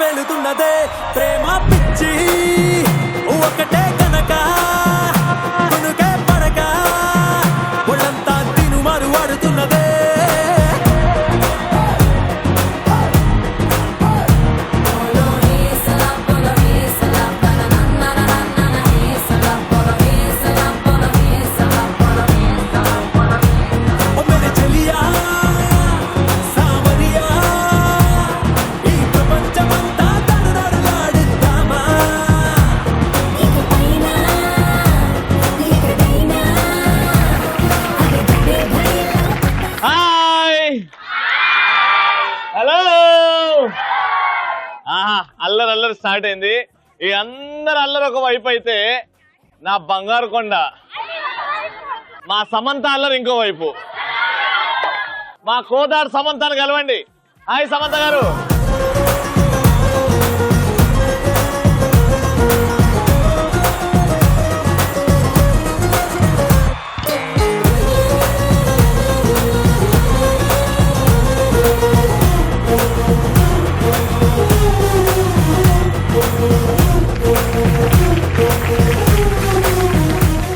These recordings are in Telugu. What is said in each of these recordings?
వెళుతున్నదే ప్రేమ పిచ్చి ఒకటే కనుక కొనుకే పడక ఒళ్ళంతా తినుమారు వాడుతున్నదే అల్లరి అల్లరి స్టార్ట్ అయింది. ఈ అందరు అల్లరి ఒక వైపు అయితే నా బంగారు కొండ మా సమంత అల్లరి ఇంకో వైపు. మా కోదాడు సమంతను కలవండి. హాయ్ సమంత గారు.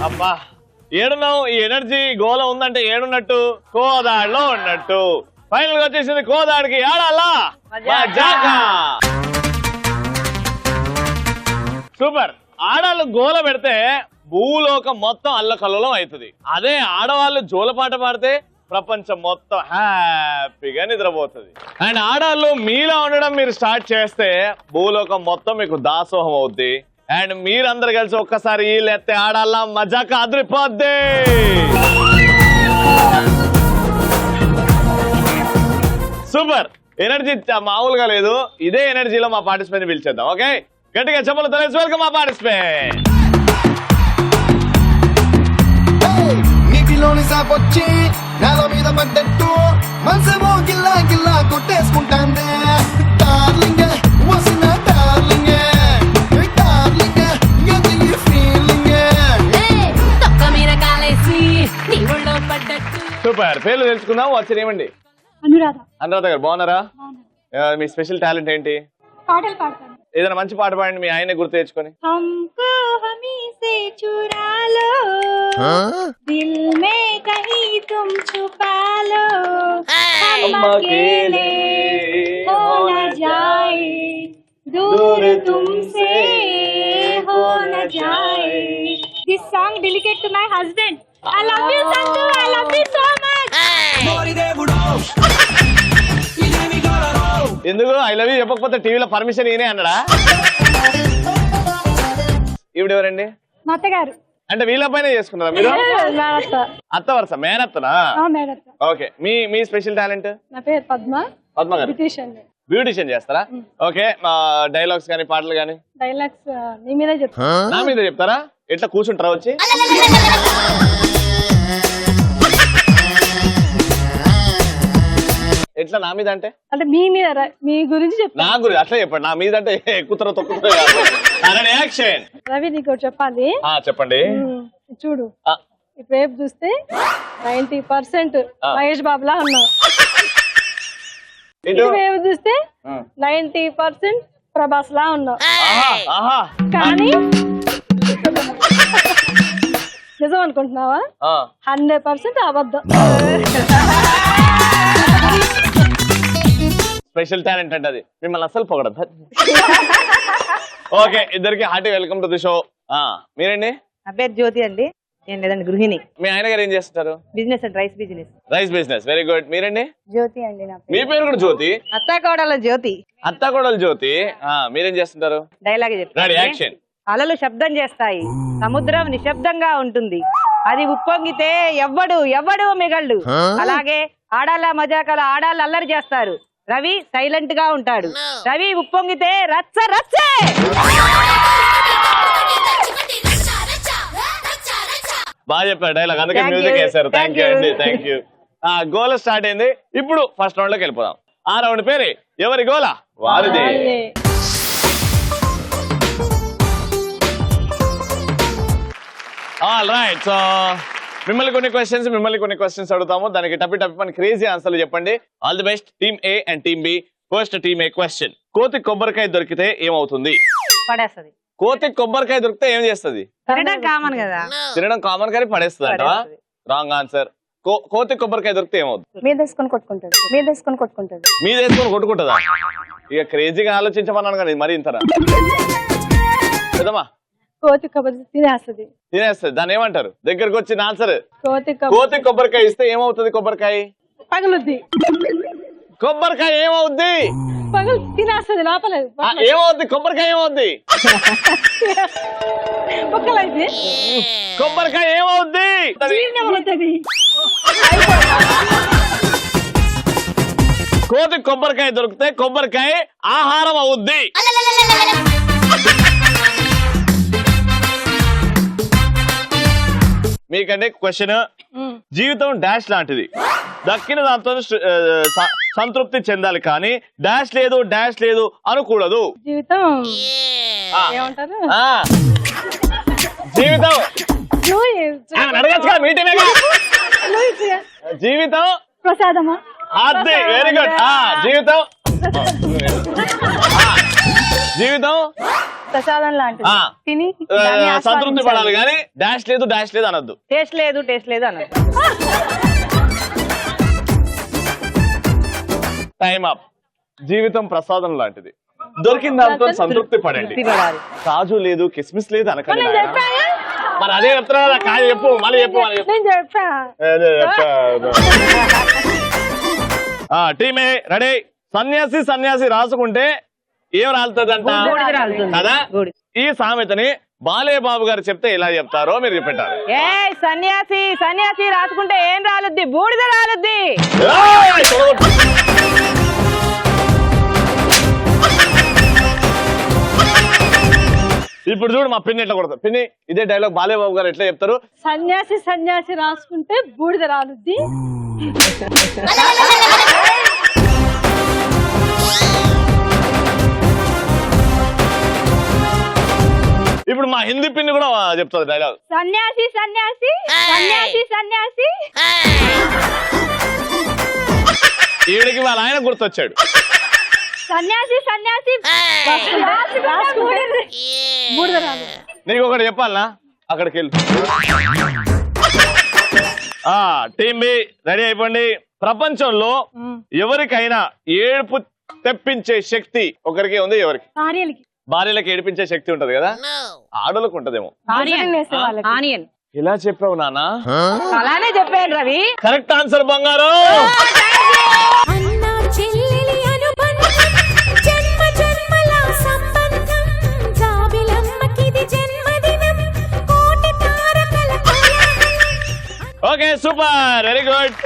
అబ్బా ఏడున్నావు. ఈ ఎనర్జీ గోల ఉందంటే ఏడున్నట్టు కోదాడులో ఉన్నట్టు. ఫైనల్ గా వచ్చేసింది కోదాడికి ఆడాలా మజాకా. సూపర్. ఆడాళ్ళు గోల పెడితే భూలోకం మొత్తం అల్లకల్లోలం అవుతుంది. అదే ఆడవాళ్ళు జోలపాట పాడితే ప్రపంచం మొత్తం హ్యాపీగా నిద్రపోతుంది. అండ్ ఆడాళ్ళు మీలా ఉండడం మీరు స్టార్ట్ చేస్తే భూలోకం మొత్తం మీకు దాసోహం అవుద్ది. అండ్ మీరందరు కలిసి ఒక్కసారి లేతే ఆడాలా మజాక అదిరిపోద్ది. సూపర్. ఎనర్జీ మామూలుగా లేదు. ఇదే ఎనర్జీలో మా పార్టిసిపెంట్ పిలిచేద్దాం. ఓకే, గట్టిగా చెప్పలు తెలిసి వెల్కమ్ మా పార్టిసిపెంట్. నీటిలోని సాపొచ్చి నేల మీద పడ్డట్టు మనసేమో గిల్లా గిల్లా కొట్టేసుకుంటాందే. డార్లింగ్ వసిన డార్లింగ్ సూపర్. పేర్లు తెలుసుకుందాం. వచ్చి ఏమండి? అనురాధ. అనురాధ గారు బాగున్నారా? మీ స్పెషల్ టాలెంట్ ఏంటి? పాటలు పాడతాను. ఏదైనా మంచి పాట పాడండి. మీ ఆయన గుర్తు తెచ్చుకొని. हमको हमी से चुरा लो दिल में कहीं तुम छुपा लो हम अकेले हो न जाए दूर तुमसे हो न जाए. This song dedicated to my husband. I love you Sanju. I love you so much. ఎందుకు ఐ లవ్ యూ చెప్పకపోతే టీవీలో పర్మిషన్ ఈయనే అన్నాడా? ఈవిడ ఎవరండి? మా అత్తగారు. అంటే వీళ్ళ పైన చేసుకున్నారా మీరు? అత్త వరుస. మేనత్తనా? ఓకే. మీ స్పెషల్ టాలెంట్? నా పేరు పద్మ. పద్మ గారు బ్యూటిషియన్ చేస్తారా? ఓకే. డైలాగ్స్ కానీ పాటలు కానీ? డైలాగ్స్ మీ మీదే చెప్తా. నా మీద చెప్తారా? ఎట్లా కూర్చుంటారా వచ్చి? ఎట్లా నా మీద అంటే? అంటే మీ మీద మీ గురించి చెప్తా. నా గురించి అట్లా చెప్పండి. నా మీద అంటే ఎక్కుతారో తొక్కుతారో. యాక్షన్. రవి నీకు చెప్పాలి. చెప్పండి. చూడు ఇటువైపు చూస్తే 90% మహేష్ బాబులా ఉన్నావు. ఇటువైపు చూస్తే 90% ప్రభాస్ లా ఉన్నావు. కానీ నిజం అనుకుంటున్నావా? 100% అబద్ధం. స్పెషల్ టాలెంట్ అంటే అది. మిమ్మల్ని అస్సలు పొగడదు. ఓకే, ఇద్దరికి hearty welcome to the show. మీరండి? నా పేరు జ్యోతి అండి. నేను లేదండి గృహిణి. మీ ఆయన గారు ఏం చేస్తారు? బిజినెస్ అండి, rice business. Rice business. Very good. మీరండి? జ్యోతి అండి. మీ పేరు కూడా జ్యోతి? అత్తాకోడల జ్యోతి. అత్తాకోడల జ్యోతి. మీరేం చేస్తుంటారు? డైలాగ్ చెప్తాను. యాక్షన్. అలలు శబ్దం చేస్తాయి, సముద్రం నిశ్శబ్దంగా ఉంటుంది, అది ఉప్పొంగితే ఎవ్వడు మిగళ్ళు. అలాగే ఆడాళ్ళ మజాకల ఆడాళ్ళు అల్లరి చేస్తారు, రవి సైలెంట్ గా ఉంటాడు. రవి ఉప్పొంగితే రచ్చ రచ్చే. బాగా చెప్పారు డైలాగ్, అందుకే మ్యూజిక్ వేశారు. థ్యాంక్ యూ అండి, థ్యాంక్ యూ. గోల స్టార్ట్ అయింది. ఇప్పుడు ఫస్ట్ రౌండ్ లోకి వెళ్ళిపోదాం. ఆ రౌండ్ పేరు ఎవరి గోల వారిది. All right. సో మిమ్మల్ని కొన్ని క్వశ్చన్స్ అడుగుతాము. దానికి టప్పి మన క్రేజీ ఆన్సర్లు చెప్పండి. All the best team A and team B. First team A question. కోతి కొబ్బరికాయ దొరికితే ఏమవుతుంది? పడేస్తది. కోతి కొబ్బరికాయ దొరికితే ఏం చేస్తుంది? తినడం కామన్ కదా. తినడం కామన్ కానీ పడేస్తుంది అంట. Wrong answer. కోతి కొబ్బరికాయ దొరికితే ఏమవుతుంది? మీద వేసుకొని కొట్టుకుంటాడు. మీద వేసుకొని కొట్టుకుంటాడు. మీద వేసుకొని కొట్టుకుంటుందా? ఇక క్రేజీగా ఆలోచించమన్నాను కానీ మరి ఇంతరా పెద్దమ్మా. కోతి కొబ్బరి తినేస్తుంది. తినేస్తుంది. దాన్ని ఏమంటారు? దగ్గరకు వచ్చిన ఆన్సర్. కోతి కొబ్బరికాయ ఇస్తే ఏమవుతుంది? కొబ్బరికాయ పగులుద్ది. కొబ్బరికాయ ఏమవుద్ది? పగులు తినేస్తుంది లోపల. ఏమవుద్ది? కొబ్బరికాయ ఏమవుద్ది? ఒక్కలైతే కొబ్బరికాయ ఏమవుద్ది? కోతి కొబ్బరికాయ దొరికితే కొబ్బరికాయ ఆహారం అవుద్ది. మీకంటే క్వశ్చన్. జీవితం డాష్ లాంటిది. దక్కిన దాంతో సంతృప్తి చెందాలి కానీ డాష్ లేదు అనకూడదు. జీవితం ఏమంటారు? జీవితం అడగచ్చుగా మీటింగ్. జీవితం ప్రసాదమా? అది వెరీ గుడ్. జీవితం ప్రసాదం లాంటిది. తిని సంతృప్తి పడాలి కానీ డాష్ లేదు అనొద్దు. టేస్ట్ లేదు అన్నది. Time up. జీవితం ప్రసాదం లాంటిది. దొరికిన దాంతో సంతృప్తి పడండి. కాజు లేదు కిస్మిస్ లేదు అనకండి. మరి అదే చెప్తున్నా కదా. కాదు చెప్పు, మళ్ళీ చెప్పు. టీమే రెడీ. సన్యాసి రాసుకుంటే ఏం రాలుతుందంట కదా. ఈ సామెతని బాలేబాబు గారు చెప్తే ఎలా చెప్తారో మీరు చెప్పంటారు. సన్యాసి రాసుకుంటే ఏం రాలుద్ది? బూడిద రాలుద్ది. ఇప్పుడు చూడు మా పిన్ని ఎట్లా కొడతారు. పిన్ని ఇదే డైలాగ్ బాలేబాబు గారు ఎట్లా చెప్తారు? సన్యాసి రాసుకుంటే బూడిద రాలుద్ది. ఇప్పుడు మా హిందీ పిన్ని కూడా చెప్తుంది డైలాగ్. సన్యాసి ఈవిడికి వాళ్ళ ఆయన గుర్తొచ్చాడు. సన్యాసి బూడిద రాలుద్ది. నీకు ఒకటి చెప్పాలనా? అక్కడికి వెళ్ళి. టీమ్ బి రెడీ అయిపోండి. ప్రపంచంలో ఎవరికైనా ఏడుపు తెప్పించే శక్తి ఒకరికి ఉంది. ఎవరికి? భార్యలకు ఏడిపించే శక్తి ఉంటది కదా. ఆడలకు ఉంటదేమో. ఆనియన్. ఇలా చెప్పావు నానా? అలానే చెప్పాను రవి. కరెక్ట్ ఆన్సర్ బంగారు. Okay super, very good.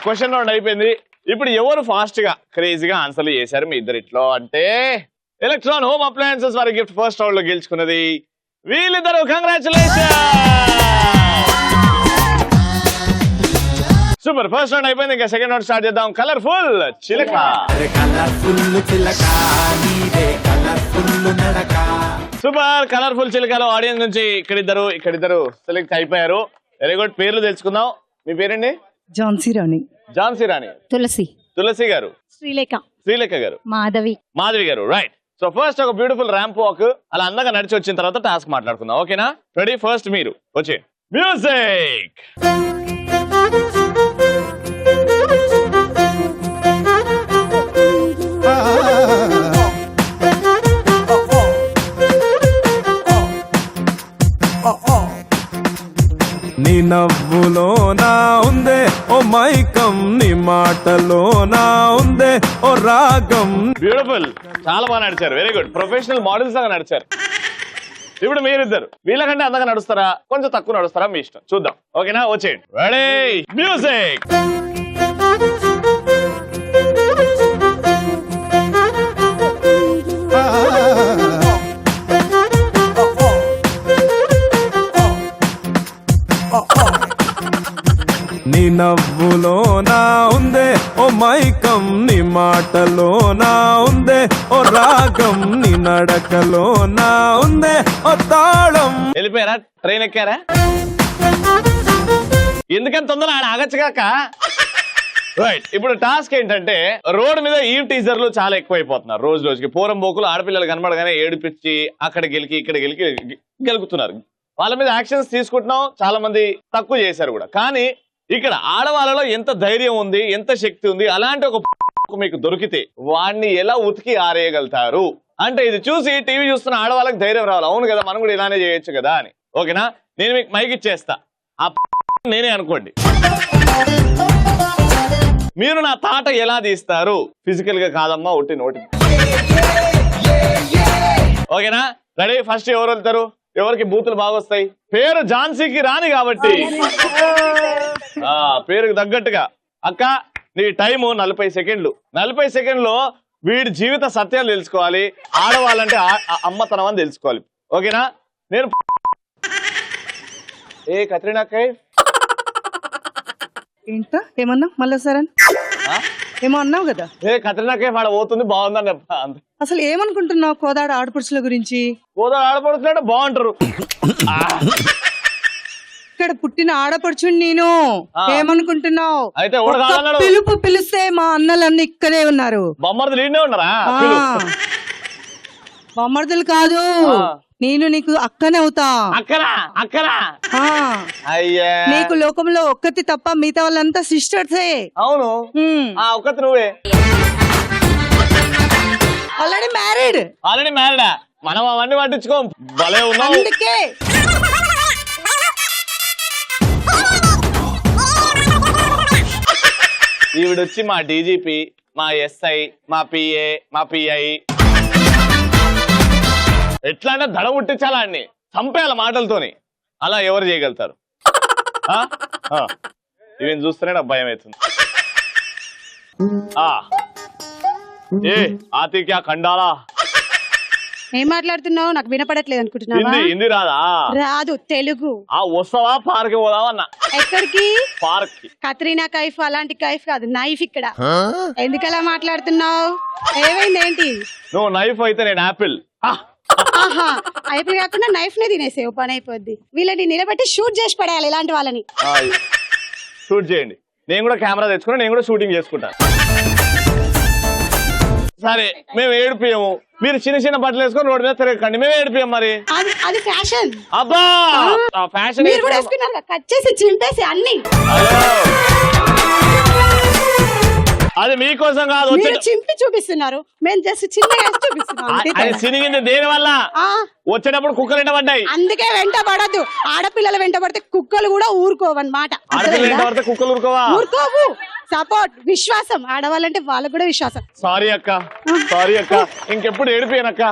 Question round అయిపోయింది. ఇప్పుడు ఎవరు ఫాస్ట్ గా క్రేజీగా ఆన్సర్లు చేశారు మీ ఇద్దరిట్లో అంటే ఎలక్ట్రాన్ హోమ్ అప్లయన్సెస్ వారి గిఫ్ట్ ఫస్ట్ రౌండ్ లో గెలుచుకున్నది వీళ్ళిద్దరు. కంగ్రాచులేషన్. సూపర్. ఫస్ట్ రౌండ్ అయిపోయింది. ఇంకా సెకండ్ రౌండ్ స్టార్ట్ చేద్దాం. కలర్ఫుల్ చిలక. సూపర్. కలర్ఫుల్ చిలకలో ఆడియన్స్ నుంచి ఇక్కడిద్దరు సెలెక్ట్ అయిపోయారు. Very good. పేర్లు తెలుసుకుందాం. మీ పేరండి? ఝాన్సీ రాణి. తులసి గారు. శ్రీలేఖ గారు. మాధవి గారు. రైట్. సో ఫస్ట్ ఒక బ్యూటిఫుల్ ర్యాంప్ వాక్ అలా అందంగా నడిచి వచ్చిన తర్వాత టాస్క్ మాట్లాడుకుందాం. ఓకేనా? రెడీ? ఫస్ట్ మీరు వచ్చే మ్యూజిక్. నీ నవ్వులోనా ఉందే ఓ మైకం, నీ మాటలోనా ఉందే ఓ రాగం. బ్యూటిఫుల్. చాలా బాగా నడిచారు. Very good. ప్రొఫెషనల్ మోడల్స్ లాగా నడిచారు. ఇప్పుడు మీరిద్దరు వీళ్ళకంటే అందంగా నడుస్తారా, కొంచెం తక్కువ నడుస్తారా, మీ ఇష్టం. చూద్దాం. ఓకేనా? వచ్చేయండి. Ready music. నీ నవ్వులోనా ఉందే ఓ మైకం, నీ మాటలోనా ఉందే ఓ రాగం, నీ నడకలోనా ఉందే ఓ తాళం. వెళ్ళిపోయారా? ట్రైన్ ఎక్కారా? ఎందుకని తొందర ఆడ ఆగచ్చు కాక. రైట్, ఇప్పుడు టాస్క్ ఏంటంటే రోడ్ మీద ఈ టీజర్లు చాలా ఎక్కువైపోతున్నారు రోజు రోజుకి. పూరం బోకులు ఆడపిల్లలు కనబడగానే ఏడిపించి అక్కడ గెలికి ఇక్కడ గెలికి గెలుకుతున్నారు. వాళ్ళ మీద యాక్షన్స్ తీసుకుంటున్నాం, చాలా మంది తక్కువ చేశారు కూడా. కానీ ఇక్కడ ఆడవాళ్ళలో ఎంత ధైర్యం ఉంది, ఎంత శక్తి ఉంది, అలాంటి ఒక మీకు దొరికితే వాడిని ఎలా ఉతికి ఆరేయగలుగుతారు అంటే ఇది చూసి టీవీ చూస్తున్న ఆడవాళ్ళకి ధైర్యం రావాలి. అవును కదా, మనం కూడా ఇలానే చేయొచ్చు కదా అని. ఓకేనా, నేను మీకు మైక్ ఇచ్చేస్తా, ఆ నేనే అనుకోండి. మీరు నా తాట ఎలా తీస్తారు? ఫిజికల్ గా కాదమ్మా, ఒట్టి నోటి. ఓకేనా, రెడీ? ఫస్ట్ ఎవరు వెళ్తారు? ఎవరికి బూతులు బాగా వస్తాయి? పేరు ఝాన్సీకి రాని కాబట్టి పేరుకి తగ్గట్టుగా. అక్క నీ టైము 40 సెకండ్లు. 40 సెకండ్లో వీడి జీవిత సత్యాలు తెలుసుకోవాలి. ఆడవాళ్ళంటే అమ్మతనం అని తెలుసుకోవాలి. ఓకేనా? నేను ఏ కత్రినా కైఫ్ ఏంటో ఏమన్నా మళ్ళీ సార్ ఏమో అన్నావు కదా. ఏ కత్రినా కైఫ్ ఆడ పోతుంది బాగుందని. అసలు ఏమనుకుంటున్నావు కోదాడ ఆడపడుచుల గురించి? కోదాడ ఆడపడుచులంటే బాగుంటారు. ఇక్కడ పుట్టిన ఆడపడుచుని నేను. ఏమనుకుంటున్నావు? అయితే పిలుపు పిలిస్తే మా అన్నలన్నీ ఇక్కడే ఉన్నారు. బొమ్మర్దులు ఈడనే ఉన్నారా? బొమ్మర్దులు కాదు, నేను నీకు అక్కనే అవుతా. అక్కరా అయ్యా, నీకు లోకంలో ఒక్కతి తప్ప మిగతా వాళ్ళంతా సిస్టర్సే. అవును, ఒక్కతి నువ్వే. ఆల్రెడీ మ్యారీడా? మనం అవన్నీ పట్టించుకో, భలే ఉన్నావు. అందుకే ఈవిడొచ్చి మా డీజీపీ, మా ఎస్ఐ, మా పిఏ, మా పిఐ. ఎట్లా అంటే దడ పుట్టించాలా అండి, చంపేయాల మాటలతోని. అలా ఎవరు చేయగలుగుతారు? ఇవి చూస్తేనే నాకు భయం అవుతుంది. ఏ ఆతి క్యా ఖండాలా? ఏం మాట్లాడుతున్నావు? నాకు వినపడట్లేదు అనుకుంటున్నావా? హిందీ రాదా? రాదు, తెలుగు. వస్తావా? పార్క్ పోదావా అన్న. ఎక్కడికి? పార్క్. కత్రీనా కైఫ్ అలాంటి కైఫ్ కాదు, నైఫ్ ఇక్కడ. ఎందుకలా మాట్లాడుతున్నావు? ఏమైంది ఏంటి? నువ్వు నైఫ్ అయితే నేను యాపిల్. ఆహా, అయిపోయి కాకుండా నైఫ్ నే తినేసే పని అయిపోద్ది. వీళ్ళని నిలబెట్టి షూట్ చేసి పడేయాలి ఇలాంటి వాళ్ళని. షూట్ చేయండి, నేను కూడా కెమెరా తెచ్చుకున్నా, నేను కూడా షూటింగ్ చేసుకుంటా. సరే, మేము ఏడిపియము, మీరు చిన్న చిన్న బట్టలు వేసుకొని రోడ్డు మీద తిరగకండి, మేము ఏడిపియం. మరి అది ఫ్యాషన్. అబ్బా, ఫ్యాషన్ కట్ చేసి చింపేసి అన్ని. అది మీకోసం కాదు, చింపి చూపిస్తున్నారు, మేము జస్ట్ చిన్నగా చూపిస్తున్నాం. సినిగింది దేని వల్ల? వచ్చేటప్పుడు కుక్కలు వెంటబడ్డాయి. అందుకే వెంటబడద్దు. ఆడపిల్లలు వెంటబడితే కుక్కలు కూడా ఊరుకోవన్నమాట. ఆడపిల్లలు వెంటబడితే కుక్కలు ఊరుకోవు. సపోర్ట్, విశ్వాసం. ఆడవాళ్ళంటే వాళ్ళకు కూడా విశ్వాసం. సారీ అక్క, ఇంకెప్పుడు ఏడిపోయానక్క.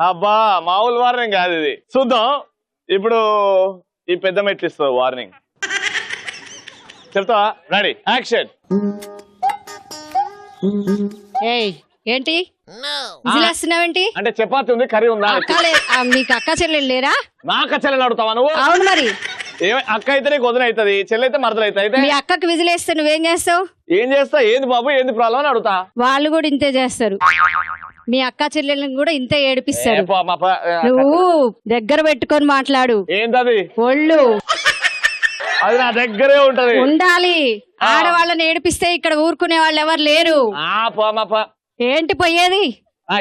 అబ్బా, మామూలు వార్నింగ్ కాదు ఇది. చూద్దాం ఇప్పుడు ఈ పెద్ద మెట్లు ఇస్తావు వార్నింగ్. చెప్తావా? Ready, action. ఏంటి విజిలేస్తున్నావేంటి? అంటే చపాతి ఉంది, కర్రీ ఉందా? మీకు అక్క చెల్లెలు లేరా? నా అక్క చెల్లెలు అడుగుతావా నువ్వు? అవును మరి. అక్క అయితే నీకు వదిన అవుతుంది, చెల్లి అయితే మరదలు అవుతుంది. మీ అక్కకి విజిలేస్తే నువ్వేం చేస్తావు? ఏం చేస్తా? ఏంది బాబు, ఏంది ప్రాబ్లం అని అడుగుతా. వాళ్ళు కూడా ఇంతే చేస్తారు. మీ అక్క చెల్లెళ్ళని కూడా ఇంతే ఏడిపిస్తారు. నువ్వు దగ్గర పెట్టుకొని మాట్లాడు. ఏంటది? ఒళ్ళు అది నా దగ్గరే ఉంటది. ఉండాలి. ఆడవాళ్ళని ఏడిపిస్తే ఇక్కడ ఊరుకునే వాళ్ళు ఎవరు లేరు. ఏంటి పోయేది?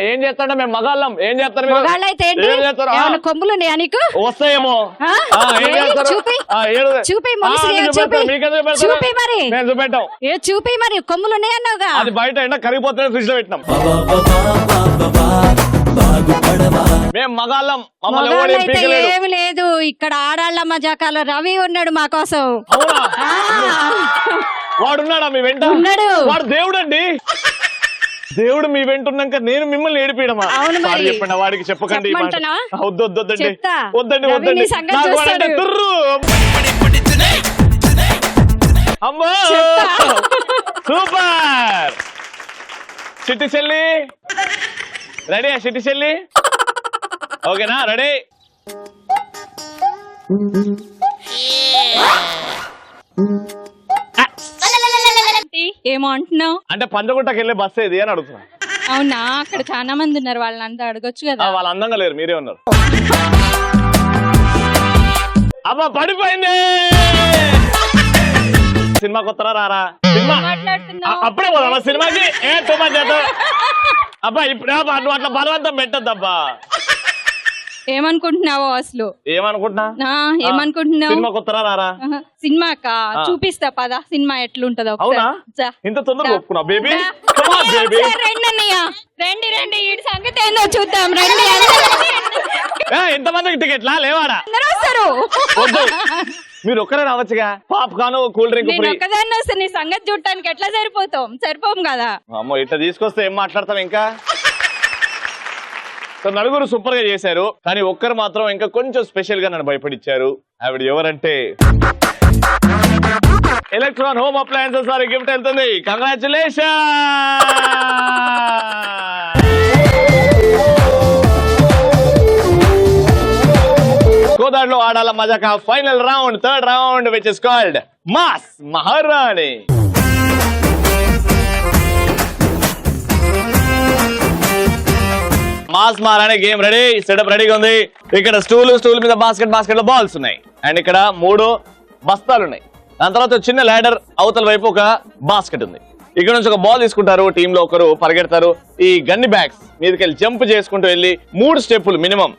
ఏం చేస్తాడ? మేము మగాళ్ళం. ఏం చేస్తారు? మగాళ్ళైతే కొమ్ములు నీకు వస్తాయేమో. చూపి మరి, చూపి మరి కొమ్ములు ఉన్నాయన్నావుగా. అది బయట ఎండ కరిగిపోతే ఫ్రిడ్జ్ లో పెట్టినాం. మేము మగాళ్ళం, ఏమి లేదు. ఇక్కడ ఆడాళ్ళ మజాకాలో రవి ఉన్నాడు మా కోసం. వాడున్నాడా మీ వెంట? ఉన్నాడు. వాడు దేవుడు అండి. దేవుడు మీ వెంటున్నాక నేను మిమ్మల్ని ఏడిపియడమా? చెప్పండి, వాడికి చెప్పకండి. వద్దండి. అమ్మో, సూపర్. చిట్టి చెల్లి రెడీ? చిట్టి చెల్లి ఓకేనా? రెడీ? ఏమో అంటున్నావు అంటే పంజగుట్టకి వెళ్ళే బస్సు ఏది అని అడుగుతున్నా. అవునా? అక్కడ చాలా మంది ఉన్నారు, వాళ్ళంతా అడగొచ్చు కదా. వాళ్ళు అందంగా లేరు, మీరే ఉన్నారు. అబ్బా పడిపోయింది. సినిమాకి వస్తారా రారా? సినిమా మాట్లాడుతున్నావు? అప్పుడే పోదామా సినిమాకి? ఏ తుమ్మా చేత అబ్బా ఇప్పుడే నువ్వు అట్లా బలవంతం పెట్టద్దబ్బా. ఏమనుకుంటున్నావో అసలు? ఏమనుకుంటున్నా? ఏమనుకుంటున్నావు? సినిమాకి వస్తారా రారా? సినిమాకా చూపిస్తా పద, సినిమా ఎట్లుంటదో. అవునా? ఇంత తొందరగా ఒప్పుకున్నా బేబీ? బేబీ రండి రండి, ఈ సంగతి ఏందో చూద్దాం రండి. ఎంతమందికి టికెట్లా లేవాడా? అందరూ వస్తారు. వద్దు, మీరు ఒక్కరే రావచ్చుగా. పాప్కార్న్ కూల్ డ్రింక్ నేను ఫ్రీ. ఒక్కదాన్ని వస్తే నీ సంగతి చూడటానికి ఎట్లా సరిపోం కదా. అమ్మో ఇట్లా తీసుకొస్తే ఏం మాట్లాడతాం ఇంకా. సో నలుగురు సూపర్ గా చేశారు, కానీ ఒక్కరు మాత్రం ఇంకా కొంచెం స్పెషల్ గా నన్ను భయపడిచ్చారు. ఆవిడ ఎవరంటే ఎలక్ట్రాన్ హోమ్ అప్లయన్సెస్ వారి గిఫ్ట్ వెళ్తుంది. కంగ్రాచులేషన్. కోదాడులో ఆడాల మజాక final round, third round which is called mass Maharani. Mass Maharani game ready, setup రెడీగా ఉంది. ఇక్కడ స్టూల్ మీద బాస్కెట్ లో బాల్స్ ఉన్నాయి. అండ్ ఇక్కడ 3 బస్తాలు ఉన్నాయి. దాని తర్వాత చిన్న ల్యాడర్, అవతల వైపు ఒక బాస్కెట్ ఉంది. ఇక్కడ నుంచి ఒక బాల్ తీసుకుంటారు, టీమ్ లో ఒకరు పరిగెడతారు. ఈ గన్ని బ్యాగ్స్ మీదకి వెళ్ళి జంప్ చేసుకుంటూ వెళ్ళి 3 స్టెప్పులు మినిమం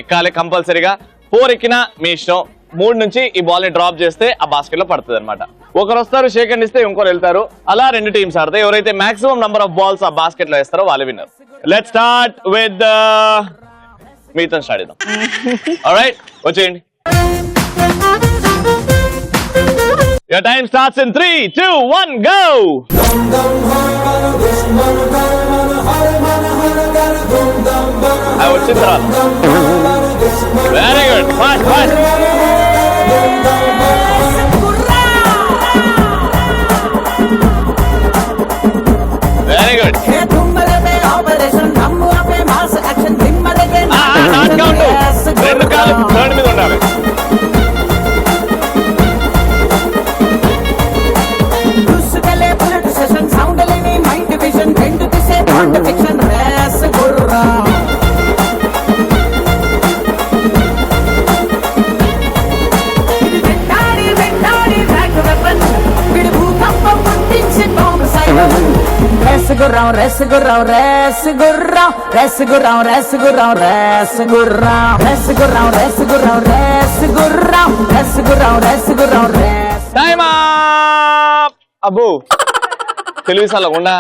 ఎక్కాలి కంపల్సరీగా. 4 ఎక్కినా మీ ఇష్టం. 3 నుంచి ఈ బాల్ ని డ్రాప్ చేస్తే ఆ బాస్కెట్ లో పడుతుంది అనమాట. ఒకరు వస్తారు, షేక్ హ్యాండ్ ఇస్తే ఇంకొకరు వెళ్తారు. అలా 2 టీమ్స్ ఆడతాయి. ఎవరైతే మాక్సిమం నంబర్ ఆఫ్ బాల్స్ ఆ బాస్కెట్ లో వేస్తారో వాళ్ళు విన్నర్. లెట్స్ స్టార్ట్ విత్ మీతో స్టార్ట్ చేద్దాం. ఆల్రైట్, వచ్చేయండి. Your time starts in 3, 2, 1, go! I was Chitra. Very good. Fast. Very good. Not count. 2 కాలు థర్డ్ మీద ఉండాలి. Time up! అబ్బో తెలివిసాల ఉండా.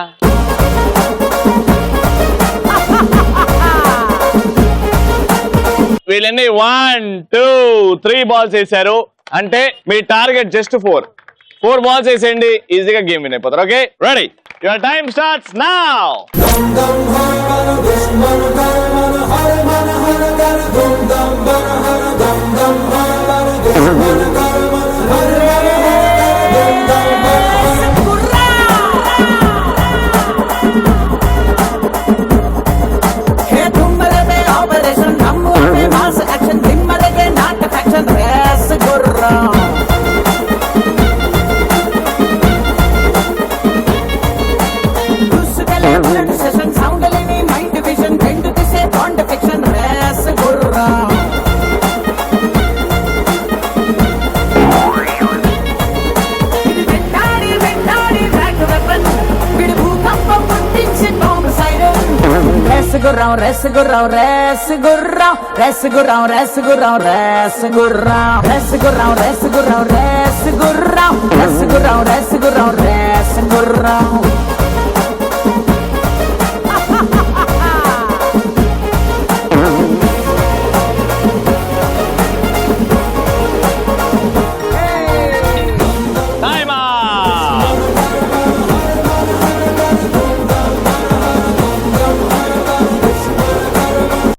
వీళ్ళని 1, 2, 3 బాల్స్ వేసారు. అంటే మీ టార్గెట్ జస్ట్ 4 బాల్స్ వేసేయండి, ఈజీగా గేమ్ విన్ అయిపోతారు. Okay, ready? Your time starts now.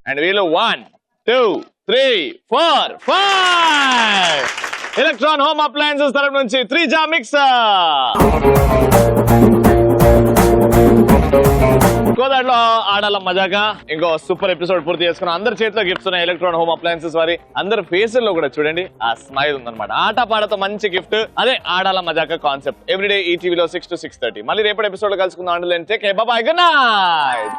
And we'll 1, 2, 3, 4, 5. Electron Home Appliances తరపు నుంచి 3 జార్ మిక్సర్. కోదాడులో ఆడాల మజాగా ఇంకో సూపర్ ఎపిసోడ్ పూర్తి చేసుకున్నాం. అందరి చేతిలో గిఫ్ట్స్ ఉన్నాయి. ఎలక్ట్రాన్ హోమ్ అప్లయన్సెస్ వారి అందరి ఫేసుల్లో కూడా చూడండి ఆ స్మైల్ ఉందన్నమాట. ఆట పాటతో మంచి గిఫ్ట్. అదే ఆడాల మజాగా కాన్సెప్ట్. ఎవ్రీడే ఈ టీవీలో 6 to 6:30. మళ్ళీ రేపటి ఎపిసోడ్ లో కలుసుకుందాం. And then take care, bye bye, good night.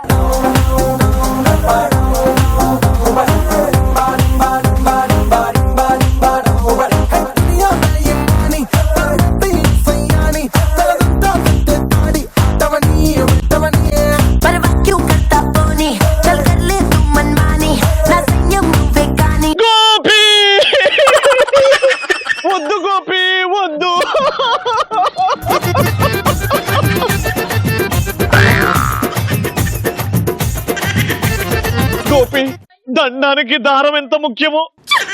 Gopi దండానికి దారం ఎంత ముఖ్యమో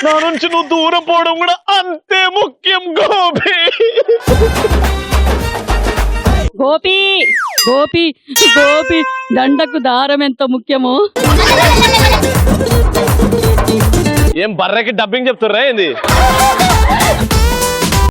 నా నుంచి నువ్వు దూరం పోవడం కూడా అంతే ముఖ్యం గోపి. గోపి గోపి గోపి దండకు దారం ఎంత ముఖ్యమో. ఏం బర్రెకి డబ్బింగ్ చెప్తుర్రా ఏంది?